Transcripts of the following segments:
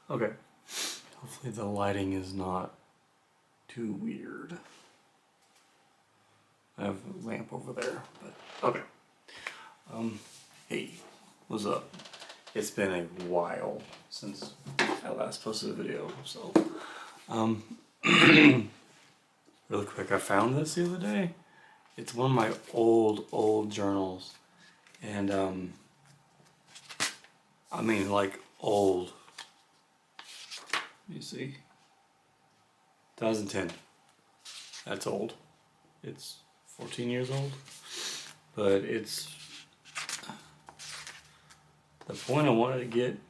Okay. Hopefully the lighting is not too weird. I have a lamp over there, but okay. Hey, what's up? It's been a while since I last posted a video, so really quick, I found this the other day. It's one of my old journals, and I mean like old. Let me see. 2010. That's old. It's 14 years old, but it's the point I wanted to get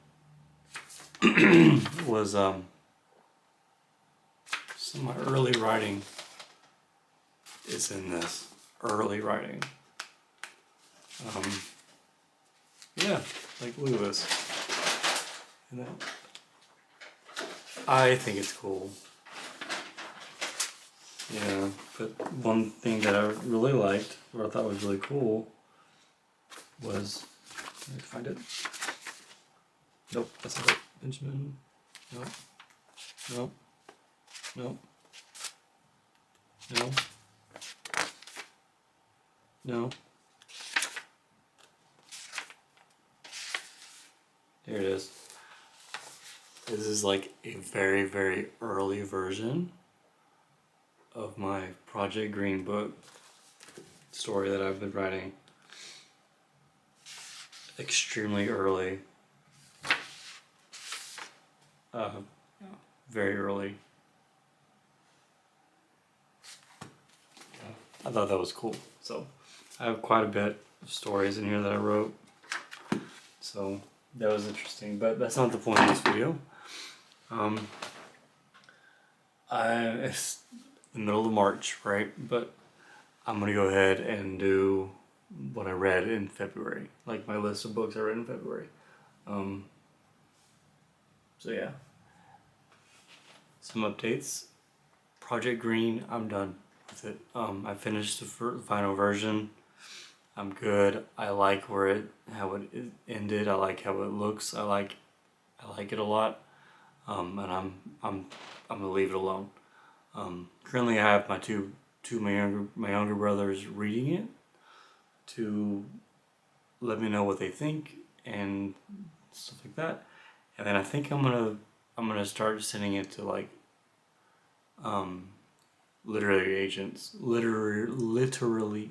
was some of my early writing is in this early writing. Yeah, like look at this. And that, I think it's cool. Yeah, but one thing that I really liked, or I thought was really cool, was, let me find it. Nope, that's not it. Benjamin. Nope. Nope. Nope. No. No. There it is. This is like a very early version of my Project Green book story that I've been writing. Extremely early. Very early. I thought that was cool. So I have quite a bit of stories in here that I wrote. So that was interesting, but that's not the point of this video. It's the middle of March, right? But I'm gonna go ahead and do what I read in February, like my list of books I read in February. So yeah, some updates. Project Green, I'm done with it. I finished the final version. I'm good. I like how it ended. I like how it looks. I like it a lot. And I'm gonna leave it alone. Currently, I have my younger brothers reading it to let me know what they think and stuff like that. And then I think I'm gonna start sending it to like literary agents. Literally,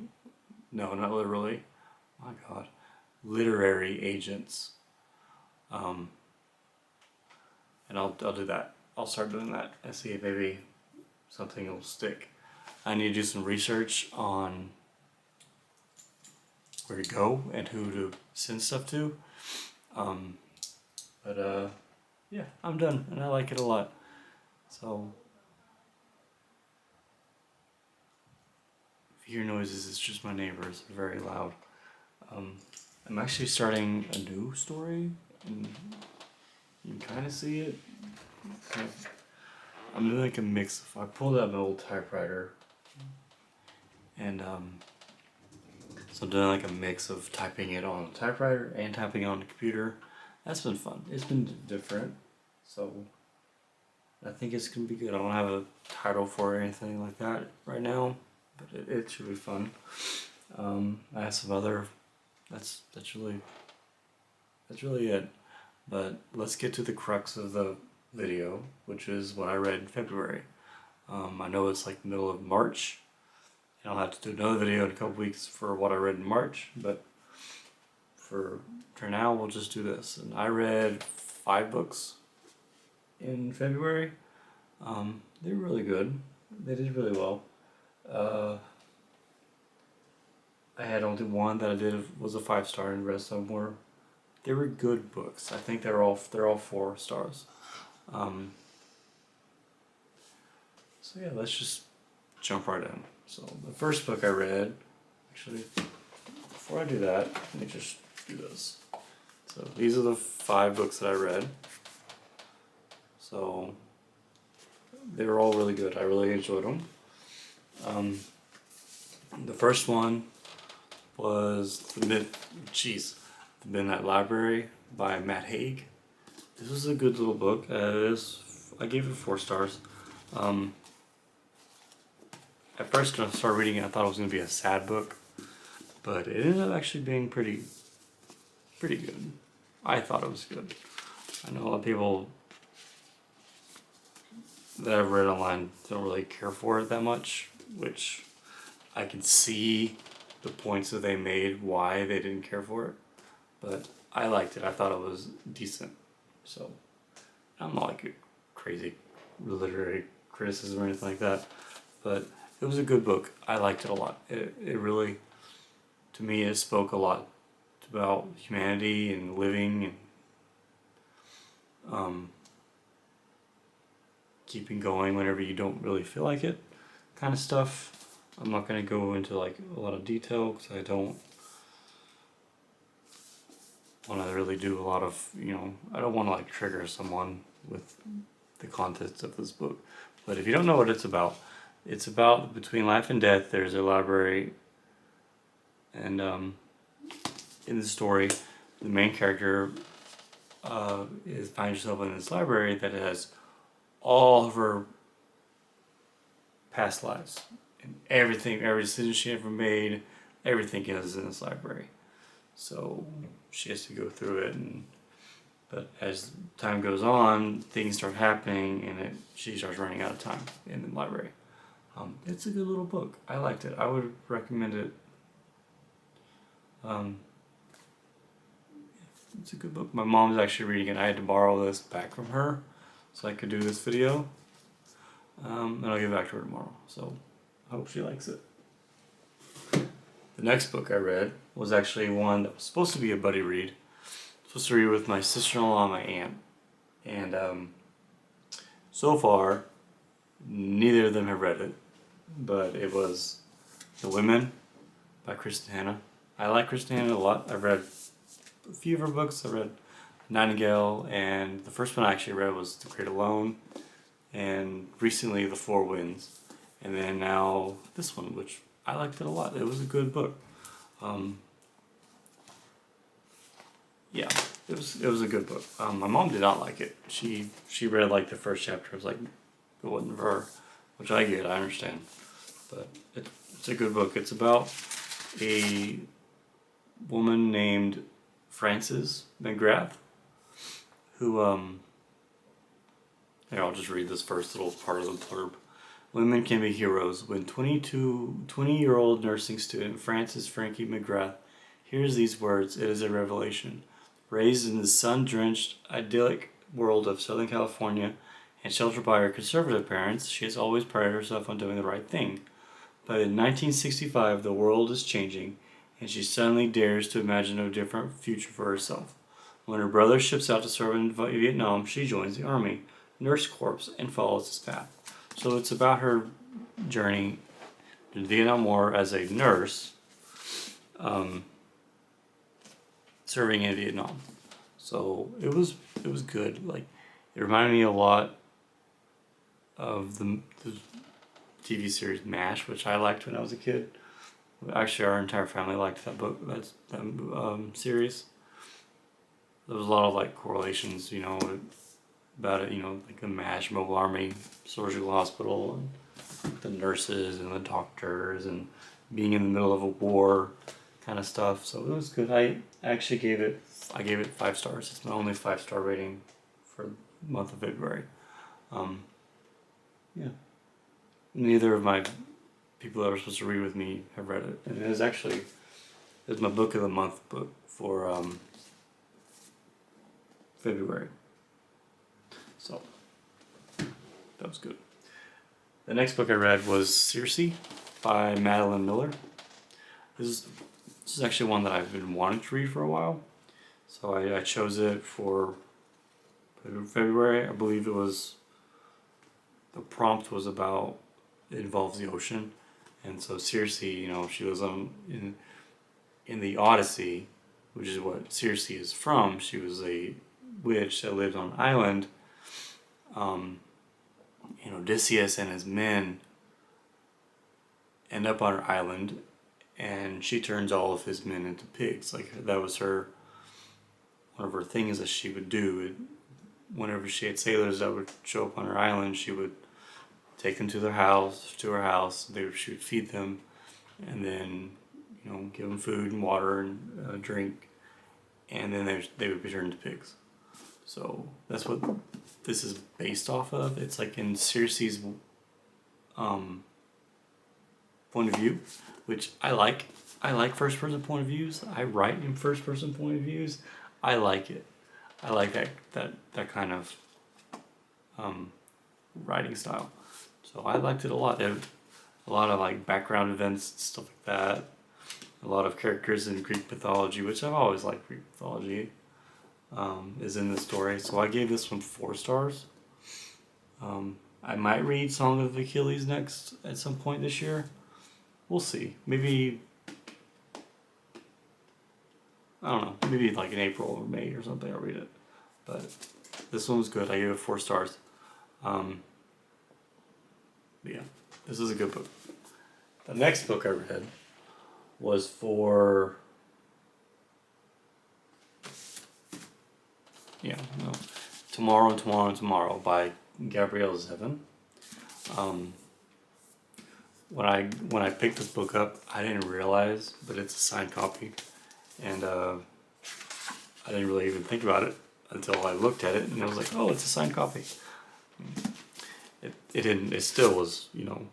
no, not literally. My God, literary agents. And I'll do that. I'll start doing that and see if maybe something will stick. I need to do some research on where to go and who to send stuff to. Yeah, I'm done and I like it a lot. So if you hear noises, it's just my neighbors. They're very loud. I'm actually starting a new story, and you can kind of see it. I'm doing like a mix of, I pulled out an old typewriter, and so I'm doing like a mix of typing it on a typewriter and typing it on the computer. That's been fun. It's been different, so I think it's gonna be good. I don't have a title for it or anything like that right now, but it should be fun. I have some other. That's really it. But let's get to the crux of the video, which is what I read in February. I know it's like the middle of March, and I'll have to do another video in a couple weeks for what I read in March, but for now we'll just do this. And I read 5 books in February. They were really good. They did really well. I had only one that I did was a 5-star, and the rest of them they were good books. I think they're all 4 stars. So yeah, let's just jump right in. So the first book I read, actually, before I do that, let me just do this. So these are the 5 books that I read. So they were all really good. I really enjoyed them. The first one was The Midnight Library by Haig. this was a good little book. I gave it 4 stars. At first when I started reading it, I thought it was going to be a sad book, but it ended up actually being pretty good. I thought it was good. I know a lot of people that I've read online don't really care for it that much, which I can see the points that they made why they didn't care for it, but I liked it. I thought it was decent. So I'm not like a crazy literary criticism or anything like that, but it was a good book. I liked it a lot. It really, to me, it spoke a lot about humanity and living and keeping going whenever you don't really feel like it, kind of stuff. I'm not going to go into like a lot of detail because I don't want to really do a lot of, I don't want to like trigger someone with the contents of this book. But if you don't know what it's about between life and death. There's a library, and in the story, the main character finds herself in this library that has all of her past lives and everything, every decision she ever made, everything is in this library. So she has to go through it, but as time goes on, things start happening, and she starts running out of time in the library. It's a good little book. I liked it. I would recommend it. It's a good book. My mom's actually reading it. I had to borrow this back from her so I could do this video. And I'll give it back to her tomorrow. So I hope she likes it. The next book I read was actually one that was supposed to be a buddy read. Supposed to read with my sister-in-law and my aunt. And so far, neither of them have read it. But it was The Women by Kristin. I like Kristin a lot. I've read a few of her books. I read Nightingale, and the first one I actually read was The Great Alone, and recently The Four Winds, and then now this one, which I liked it a lot. It was a good book. Yeah, it was a good book. My mom did not like it. She read like the first chapter. It was like it wasn't for her, which I get. I understand, but it's a good book. It's about a woman named Frances McGrath, who here, I'll just read this first little part of the blurb. Women can be heroes. When 20-year-old nursing student Frances Frankie McGrath hears these words, it is a revelation. Raised in the sun-drenched, idyllic world of Southern California and sheltered by her conservative parents, she has always prided herself on doing the right thing. But in 1965, the world is changing, and she suddenly dares to imagine a different future for herself. When her brother ships out to serve in Vietnam, she joins the Army, Nurse Corps, and follows his path. So it's about her journey to the Vietnam War as a nurse, serving in Vietnam. So it was good. Like, it reminded me a lot of the TV series MASH, which I liked when I was a kid. Actually, our entire family liked that book, that series. There was a lot of like correlations, about it. Like the MASH Mobile Army Surgical Hospital, and the nurses and the doctors, and being in the middle of a war, kind of stuff. So it was good. I actually gave it 5 stars. It's my only 5-star rating for the month of February. Yeah. Neither of my people that were supposed to read with me have read it, and it's my book of the month book for February. So that was good. The next book I read was Circe by Madeline Miller. This is actually one that I've been wanting to read for a while, so I chose it for February. I believe the prompt was about, it involves the ocean, and so Circe, she was in the Odyssey, which is what Circe is from. She was a witch that lived on an island. Odysseus and his men end up on her island, and she turns all of his men into pigs. Like, that was one of her things that she would do. whenever she had sailors that would show up on her island, she would take them to her house. She would feed them, and then give them food and water and drink, and then they would be turned into pigs. So that's what this is based off of. It's like in Circe's point of view, which I like. I like first person point of views. I write in first person point of views. I like it. I like that kind of writing style. So I liked it a lot. It, a lot of like background events, stuff like that. A lot of characters in Greek mythology, which I've always liked Greek mythology, is in the story. So I gave this one 4 stars. I might read Song of Achilles next at some point this year. We'll see. Maybe, I don't know, maybe like in April or May or something I'll read it. But this one was good. I gave it 4 stars. Yeah, this is a good book. The next book I read was for Tomorrow by Gabrielle Zevin. When I picked this book up, I didn't realize, but it's a signed copy, and I didn't really even think about it until I looked at it, and I was like, oh, it's a signed copy. It still was $20,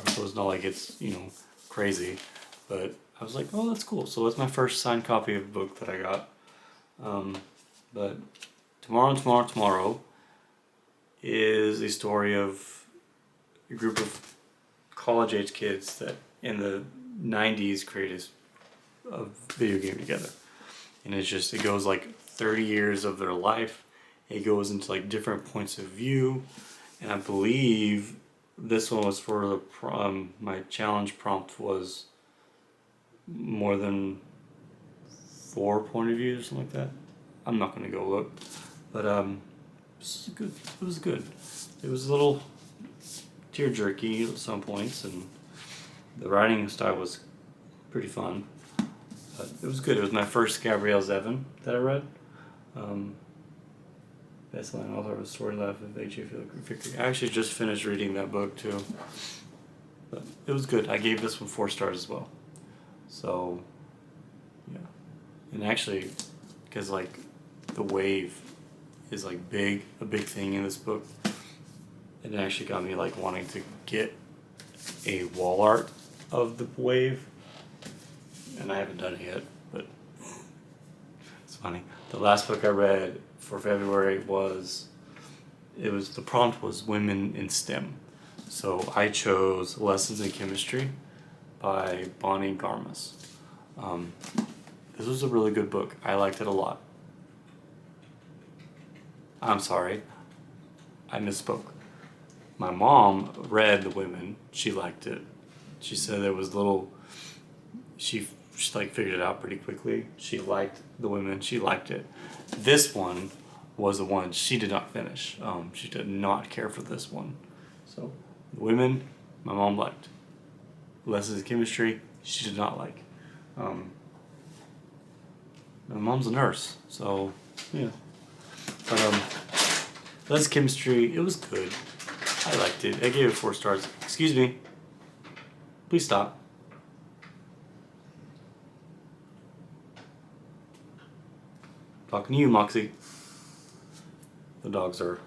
so it's not like it's crazy, but I was like, oh, that's cool. So it's my first signed copy of a book that I got. But Tomorrow is a story of a group of college-age kids that in the 90s created a video game together. And it goes like 30 years of their life. It goes into like different points of view. And I believe this one was for the my challenge prompt was more than 4 point of views or something like that. I'm not going to go look. But it was good. It was good. It was a little tear-jerky at some points, and the writing style was pretty fun. But it was good. It was my first Gabrielle Zevin that I read. Best-selling author of Story Life of H.A. Victory. I actually just finished reading that book too. But it was good. I gave this one 4 stars as well. So, yeah. And actually, because like the wave is like a big thing in this book, it actually got me like wanting to get a wall art of the wave, and I haven't done it yet, but it's funny. The last book I read for February the prompt was Women in STEM. So I chose Lessons in Chemistry by Bonnie Garmus. This was a really good book. I liked it a lot. I'm sorry, I misspoke. My mom read The Women. She liked it. She said there was she like figured it out pretty quickly. She liked The Women. She liked it. This one was the one she did not finish. She did not care for this one. So The Women, my mom liked. Lessons in Chemistry, she did not like. My mom's a nurse, so yeah. But Lessons in Chemistry, it was good. I liked it. I gave it 4 stars. Excuse me. Please stop. Talking to you, Moxie. The dogs are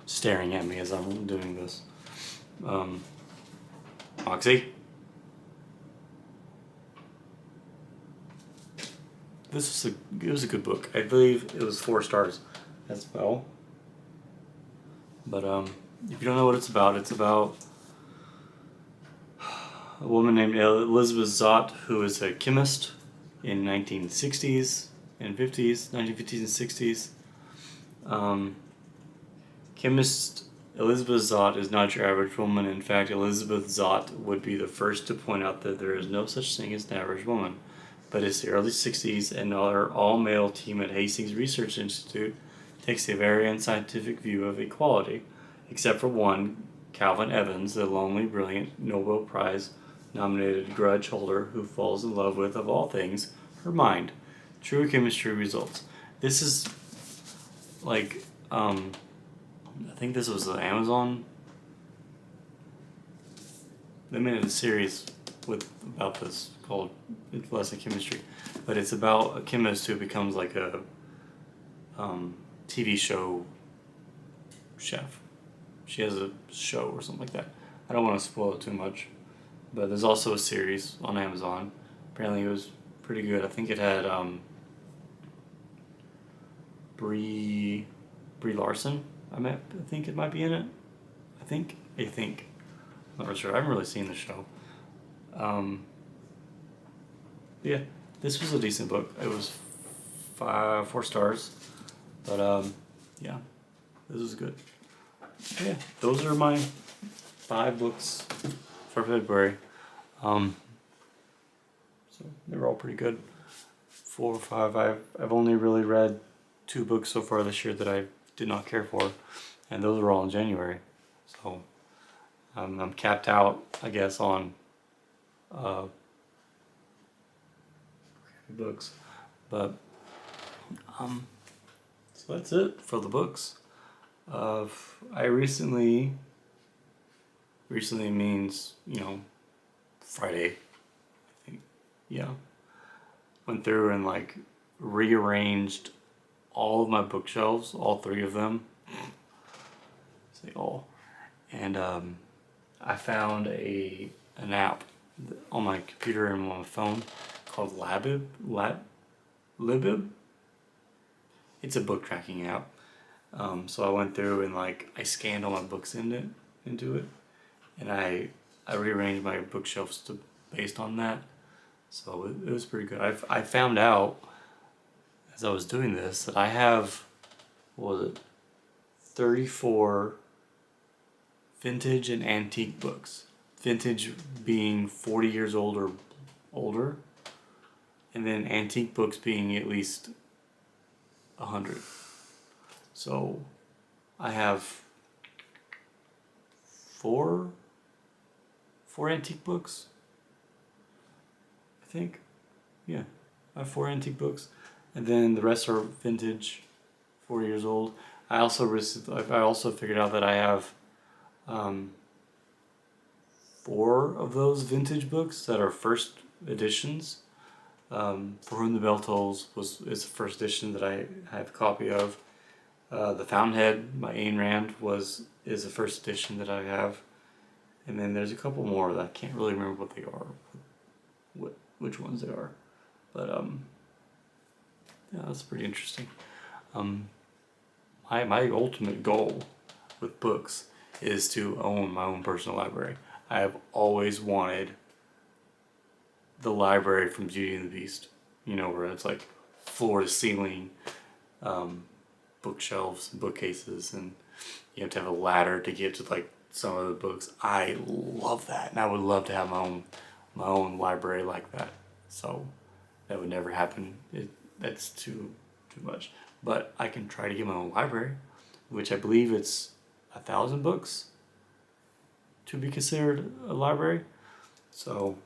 staring at me as I'm doing this. Moxie? It was a good book. I believe it was 4 stars as well. But if you don't know what it's about a woman named Elizabeth Zott, who is a chemist in 1960s and 50s, 1950s and 60s. Chemist Elizabeth Zott is not your average woman. In fact, Elizabeth Zott would be the first to point out that there is no such thing as an average woman. But it's the early 60s, and our all-male team at Hastings Research Institute takes a very unscientific view of equality, except for one, Calvin Evans, the lonely, brilliant, Nobel Prize-nominated grudge holder who falls in love with, of all things, her mind. True chemistry results. This is like, I think this was Amazon. They made a series about this called "It's Less Than Chemistry," but it's about a chemist who becomes like a TV show chef. She has a show or something like that. I don't want to spoil it too much, but there's also a series on Amazon. Apparently, it was pretty good. I think it had Brie Larson. I think it might be in it. I think. I'm not sure. I haven't really seen the show. Yeah, this was a decent book. It was 4 stars, but yeah, this was good. Yeah, those are my 5 books for February. So they were all pretty good. 4 or 5. I've only really read 2 books so far this year that I did not care for, and those were all in January. So I'm capped out, I guess, on books, but so that's it for the books. I recently means, Friday, I think. Yeah, went through and like rearranged all of my bookshelves, all 3 of them. Say all. And I found an app on my computer and on my phone called Libib. It's a book tracking app. So I went through and like I scanned all my books into it, and I rearranged my bookshelves based on that. So it was pretty good. I found out as I was doing this that I have, what was it, 34 vintage and antique books. Vintage being 40 years old or older, and then antique books being at least 100. So I have four antique books, I think. Yeah, I have 4 antique books, and then the rest are vintage, 4 years old. I also figured out that I have 4 of those vintage books that are first editions. For Whom the Bell Tolls is the first edition that I have a copy of. The Fountainhead by Ayn Rand is the first edition that I have, and then there's a couple more that I can't really remember what they are, which ones they are, but yeah, that's pretty interesting. My ultimate goal with books is to own my own personal library. I have always wanted the library from Beauty and the Beast, where it's like floor to ceiling, bookshelves and bookcases, and you have to have a ladder to get to like some of the books. I love that, and I would love to have my own library like that. So that would never happen. That's too much. But I can try to get my own library, which I believe it's 1,000 books to be considered a library. So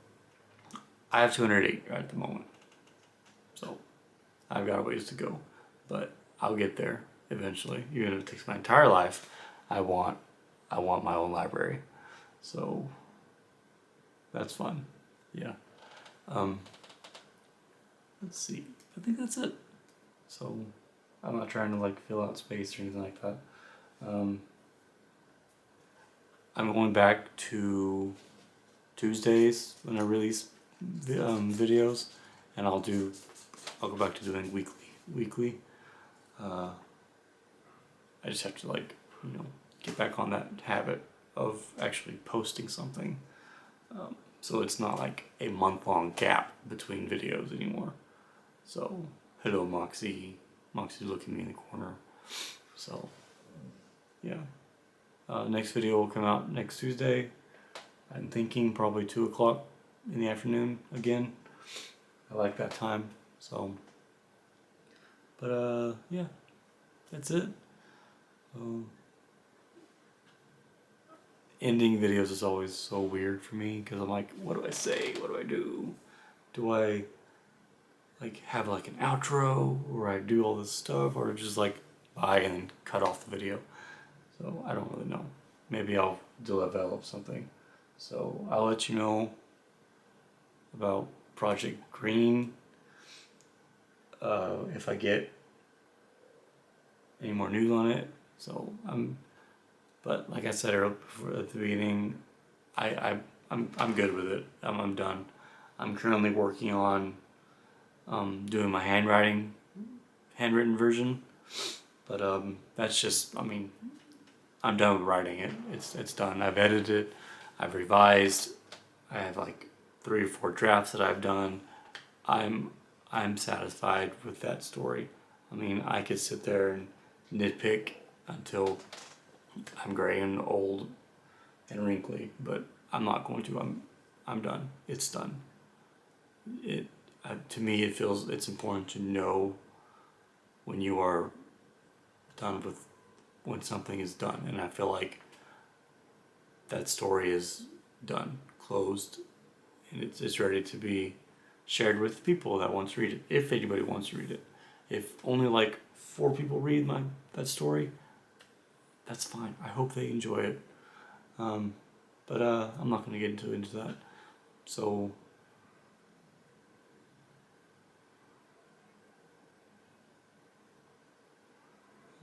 I have 208 right at the moment. So I've got a ways to go, but I'll get there eventually. Even if it takes my entire life, I want my own library. So that's fun. Yeah. Let's see. I think that's it. So I'm not trying to like fill out space or anything like that. I'm going back to Tuesdays when I release videos, and I'll go back to doing weekly. I just have to like, get back on that habit of actually posting something. So it's not like a month-long gap between videos anymore. So, hello Moxie. Moxie's looking at me in the corner. So, yeah. Next video will come out next Tuesday. I'm thinking probably 2 o'clock in the afternoon again. I like that time. So, but yeah, that's it. Ending videos is always so weird for me because I'm like, what do I say? What do I do? Do I like have like an outro where I do all this stuff, or just like by and then cut off the video. So I don't really know. Maybe I'll develop something. So I'll let you know about Project Green if I get any more news on it. So but like I said at the beginning, I'm good with it. I'm done. I'm currently working on doing my handwritten version, but that's just, I mean, I'm done with writing it. It's done. I've edited it. I've revised. I have like 3 or 4 drafts that I've done. I'm satisfied with that story. I mean, I could sit there and nitpick until I'm gray and old and wrinkly, but I'm not going to. I'm done. It's done. To me, it's important to know when you are done with, when something is done, and I feel like that story is done, closed, and it's ready to be shared with people that want to read it, if anybody wants to read it. If only like 4 people read that story, that's fine. I hope they enjoy it. But I'm not going to get into that. So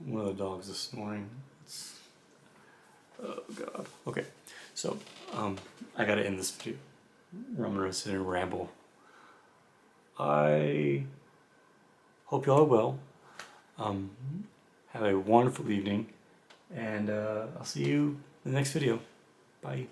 one of the dogs is snoring. Oh god. Okay. So I gotta end this video. I'm gonna sit and ramble. I hope y'all are well. Have a wonderful evening, and I'll see you in the next video. Bye.